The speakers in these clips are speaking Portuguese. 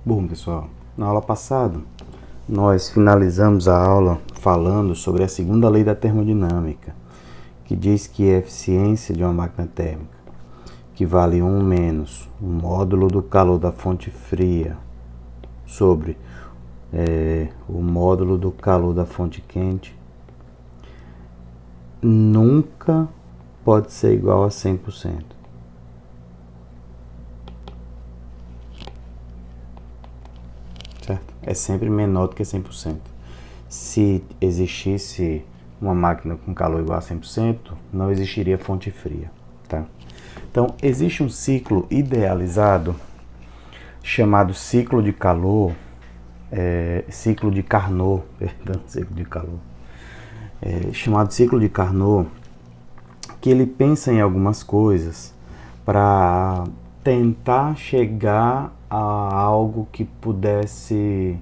Bom, pessoal, na aula passada nós finalizamos a aula falando sobre a segunda lei da termodinâmica, que diz que a eficiência de uma máquina térmica que vale 1 menos o módulo do calor da fonte fria sobre o módulo do calor da fonte quente nunca pode ser igual a 100%. Certo? É sempre menor do que 100%. Se existisse uma máquina com calor igual a 100%, não existiria fonte fria. Tá? Então, existe um ciclo idealizado chamado ciclo de calor, ciclo de Carnot, ciclo de calor, chamado ciclo de Carnot, que ele pensa em algumas coisas para tentar chegar a algo que pudesse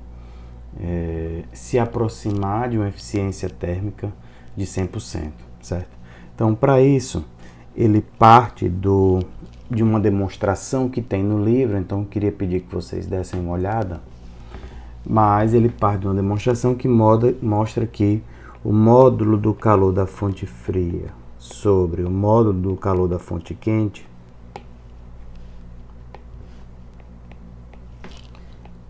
se aproximar de uma eficiência térmica de 100%, certo? Então, para isso, ele parte de uma demonstração que tem no livro, então eu queria pedir que vocês dessem uma olhada, mas ele parte de uma demonstração que mostra que o módulo do calor da fonte fria sobre o módulo do calor da fonte quente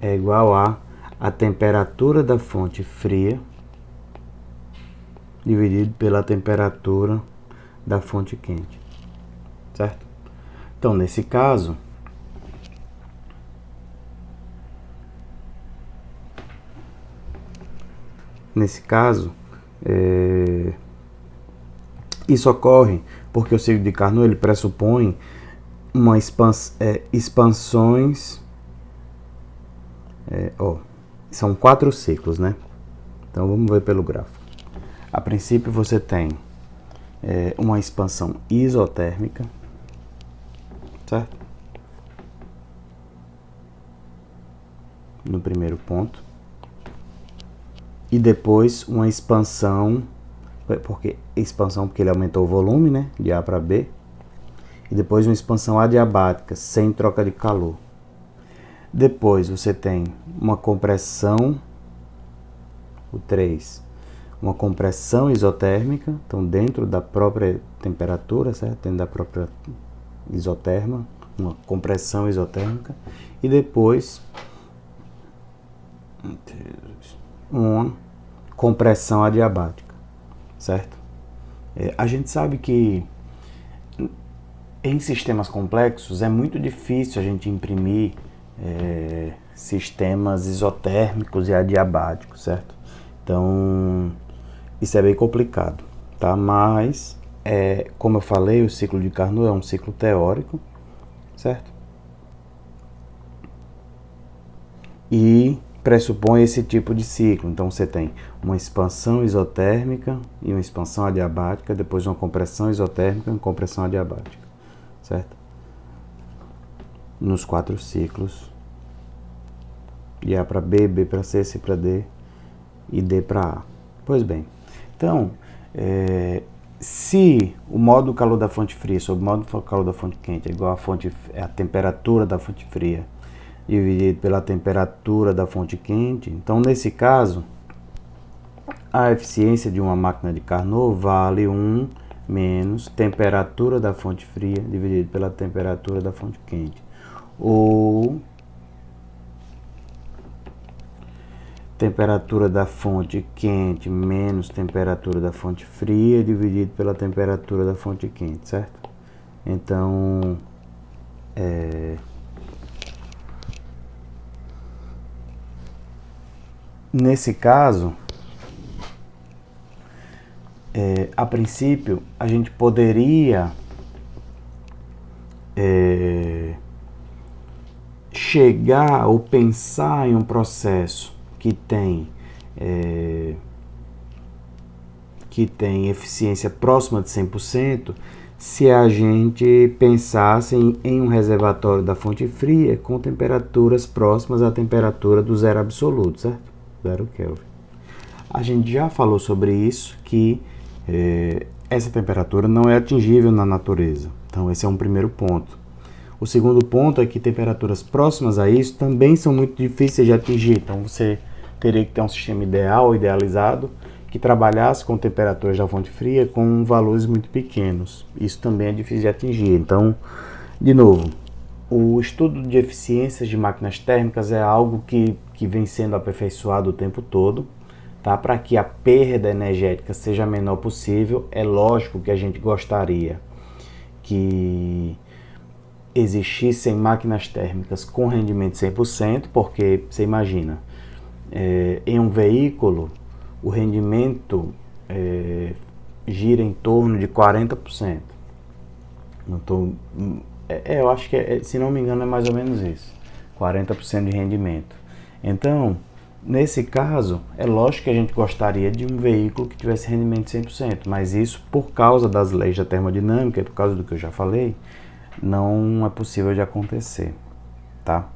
é igual a temperatura da fonte fria dividido pela temperatura da fonte quente, certo? Então, nesse caso, isso ocorre porque o ciclo de Carnot ele pressupõe uma expansões. São 4 ciclos, né? Então vamos ver pelo gráfico. A princípio você tem uma expansão isotérmica, certo? No primeiro ponto. E depois uma expansão, porque ele aumentou o volume, né? De A para B. E depois uma expansão adiabática, sem troca de calor. Depois você tem uma compressão, o 3, uma compressão isotérmica, então dentro da própria temperatura, certo? Dentro da própria isoterma, uma compressão isotérmica. E depois uma compressão adiabática, certo? A gente sabe que em sistemas complexos é muito difícil a gente imprimir sistemas isotérmicos e adiabáticos, certo? Então, isso é bem complicado, tá? Mas, como eu falei, o ciclo de Carnot é um ciclo teórico, certo? E pressupõe esse tipo de ciclo. Então, você tem uma expansão isotérmica e uma expansão adiabática, depois uma compressão isotérmica e uma compressão adiabática, certo? Nos 4 ciclos, de A para B, B para C, C para D e D para A. Pois bem, então, se o módulo calor da fonte fria sobre o módulo calor da fonte quente é igual a temperatura da fonte fria dividido pela temperatura da fonte quente, então nesse caso, a eficiência de uma máquina de Carnot vale 1 menos temperatura da fonte fria dividido pela temperatura da fonte quente. Ou temperatura da fonte quente menos temperatura da fonte fria dividido pela temperatura da fonte quente, certo? Então, nesse caso, a princípio, a gente poderia chegar ou pensar em um processo que tem eficiência próxima de 100%, se a gente pensasse em um reservatório da fonte fria com temperaturas próximas à temperatura do zero absoluto, certo? 0 Kelvin. A gente já falou sobre isso, que essa temperatura não é atingível na natureza. Então, esse é um primeiro ponto. O segundo ponto é que temperaturas próximas a isso também são muito difíceis de atingir. Então você teria que ter um sistema ideal, idealizado, que trabalhasse com temperaturas da fonte fria com valores muito pequenos. Isso também é difícil de atingir. Então, de novo, o estudo de eficiências de máquinas térmicas é algo que vem sendo aperfeiçoado o tempo todo, tá? Para que a perda energética seja a menor possível. É lógico que a gente gostaria que existissem máquinas térmicas com rendimento 100%, porque você imagina, em um veículo o rendimento gira em torno de 40%. Eu acho que, se não me engano, é mais ou menos isso, 40% de rendimento. Então, nesse caso, é lógico que a gente gostaria de um veículo que tivesse rendimento 100%, mas isso, por causa das leis da termodinâmica, por causa do que eu já falei, não é possível de acontecer, tá?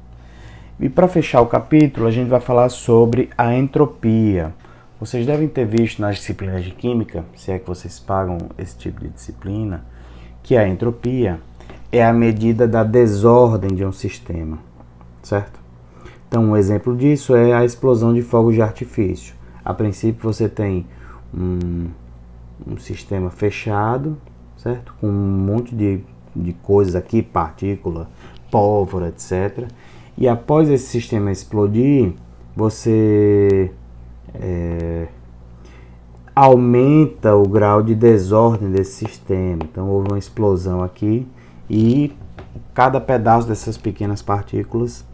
E para fechar o capítulo, a gente vai falar sobre a entropia. Vocês devem ter visto nas disciplinas de química, se é que vocês pagam esse tipo de disciplina, que a entropia é a medida da desordem de um sistema, certo? Então, um exemplo disso é a explosão de fogos de artifício. A princípio, você tem um sistema fechado, certo? Com um monte de coisas aqui, partícula, pólvora, etc. E após esse sistema explodir, você aumenta o grau de desordem desse sistema. Então houve uma explosão aqui e cada pedaço dessas pequenas partículas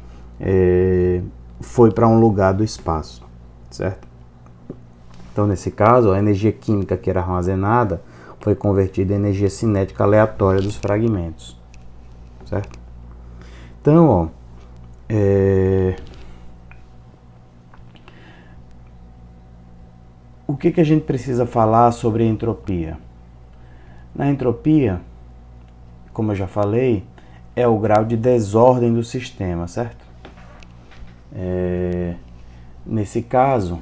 foi para um lugar do espaço, certo? Então nesse caso, a energia química que era armazenada foi convertida em energia cinética aleatória dos fragmentos, certo? Então, ó, o que a gente precisa falar sobre a entropia? Na entropia, como eu já falei, é o grau de desordem do sistema, certo? Nesse caso,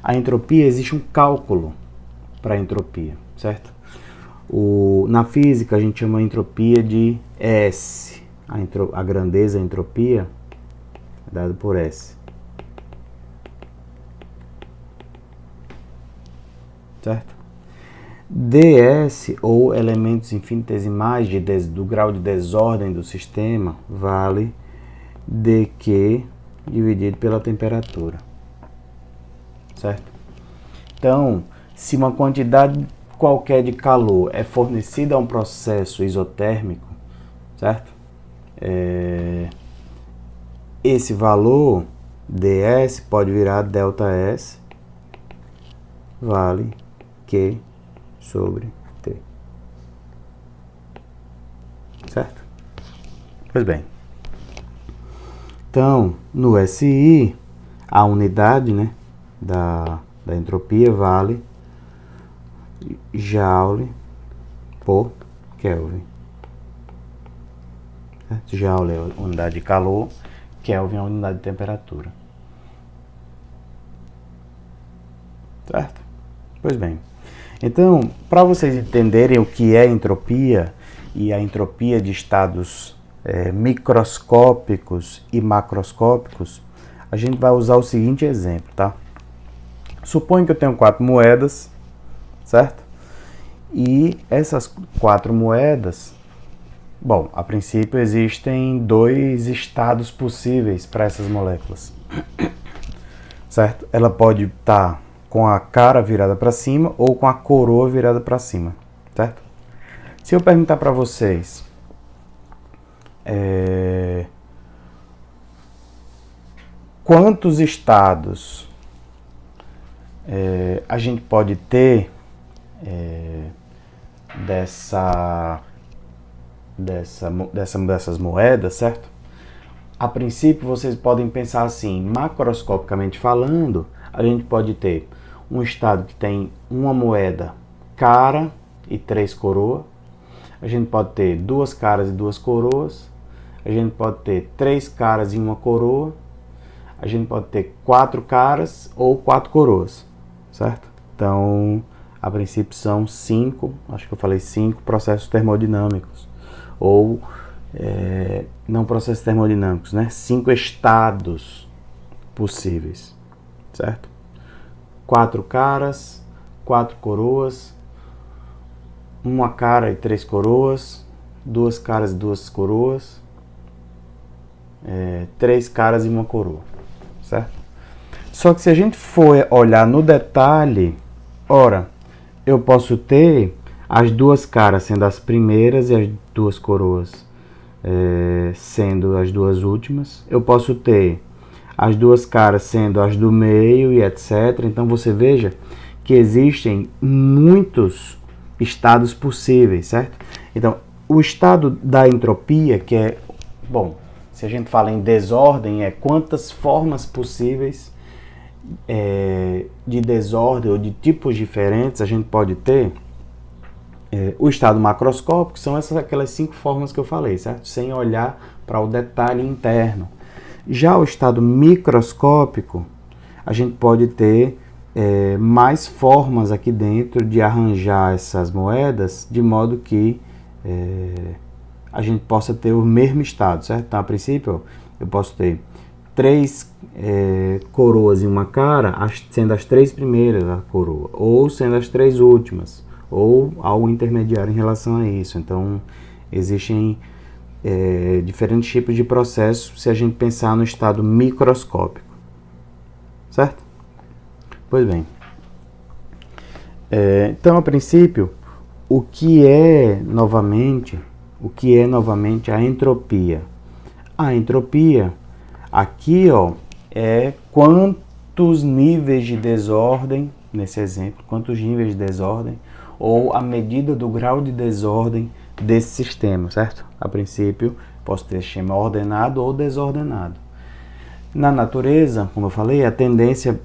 a entropia, existe um cálculo para a entropia, certo? Na física, a gente chama a entropia de S. A grandeza, a entropia, é dada por S. Certo? ds, ou elementos infinitesimais do grau de desordem do sistema, vale dq dividido pela temperatura, certo? Então, se uma quantidade qualquer de calor é fornecida a um processo isotérmico, certo? Esse valor ds pode virar ΔS, vale Q sobre T, certo? Pois bem, então no SI a unidade, né, da entropia vale Joule por Kelvin, certo? Joule é a unidade de calor, Kelvin é a unidade de temperatura, certo? Pois bem, então, para vocês entenderem o que é entropia e a entropia de estados microscópicos e macroscópicos, a gente vai usar o seguinte exemplo, tá? Suponho que eu tenho 4 moedas, certo? E essas 4 moedas, bom, a princípio existem 2 estados possíveis para essas moléculas, certo? Ela pode estar com a cara virada para cima ou com a coroa virada para cima, certo? Se eu perguntar para vocês quantos estados a gente pode ter dessas moedas, certo? A princípio vocês podem pensar assim, macroscopicamente falando, a gente pode ter um estado que tem uma moeda cara e 3 coroas. A gente pode ter 2 caras e 2 coroas. A gente pode ter 3 caras e 1 coroa. A gente pode ter 4 caras ou 4 coroas, certo? Então, a princípio são 5, acho que eu falei 5 processos termodinâmicos. Ou não processos termodinâmicos, né? 5 estados possíveis, certo? 4 caras, 4 coroas, uma cara e 3 coroas, 2 caras e 2 coroas, 3 caras e uma coroa, certo? Só que se a gente for olhar no detalhe, ora, eu posso ter as 2 caras sendo as primeiras e as 2 coroas sendo as 2 últimas. Eu posso ter as 2 caras sendo as do meio e etc. Então você veja que existem muitos estados possíveis, certo? Então, o estado da entropia, que é, bom, se a gente fala em desordem, é quantas formas possíveis de desordem ou de tipos diferentes a gente pode ter. O estado macroscópico são aquelas 5 formas que eu falei, certo? Sem olhar para o detalhe interno. Já o estado microscópico, a gente pode ter mais formas aqui dentro de arranjar essas moedas de modo que a gente possa ter o mesmo estado, certo? Então, a princípio, eu posso ter 3 coroas em uma cara, sendo as 3 primeiras a coroa, ou sendo as 3 últimas, ou algo intermediário em relação a isso. Então, existem diferentes tipos de processos se a gente pensar no estado microscópico, certo? Pois bem, então, a princípio, o que é novamente a entropia? A entropia, aqui, é quantos níveis de desordem, nesse exemplo, quantos níveis de desordem, ou a medida do grau de desordem desse sistema, certo? A princípio, posso ter sistema ordenado ou desordenado. Na natureza, como eu falei, a tendência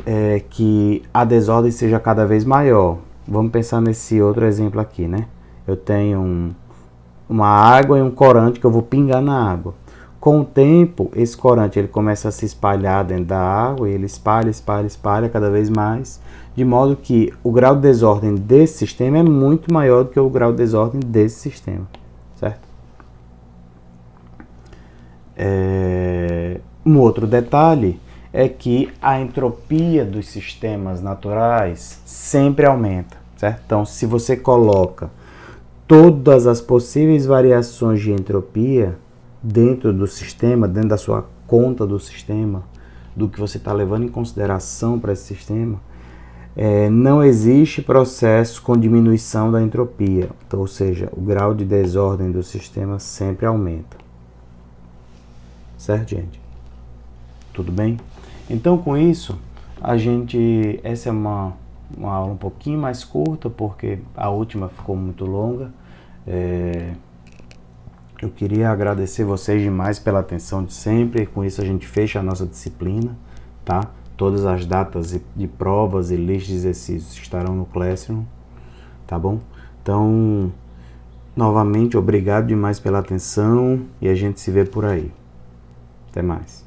é que a desordem seja cada vez maior. Vamos pensar nesse outro exemplo aqui, né? Eu tenho uma água e um corante que eu vou pingar na água. Com o tempo, esse corante ele começa a se espalhar dentro da água e ele espalha cada vez mais, de modo que o grau de desordem desse sistema é muito maior do que o grau de desordem desse sistema, certo? Um outro detalhe é que a entropia dos sistemas naturais sempre aumenta, certo? Então, se você coloca todas as possíveis variações de entropia dentro do sistema, dentro da sua conta do sistema, do que você está levando em consideração para esse sistema, não existe processo com diminuição da entropia, então, ou seja, o grau de desordem do sistema sempre aumenta. Certo, gente? Tudo bem? Então, com isso, essa é uma aula um pouquinho mais curta, porque a última ficou muito longa. Eu queria agradecer vocês demais pela atenção de sempre. Com isso a gente fecha a nossa disciplina, tá? Todas as datas de provas e listas de exercícios estarão no Classroom, tá bom? Então, novamente, obrigado demais pela atenção e a gente se vê por aí. Até mais.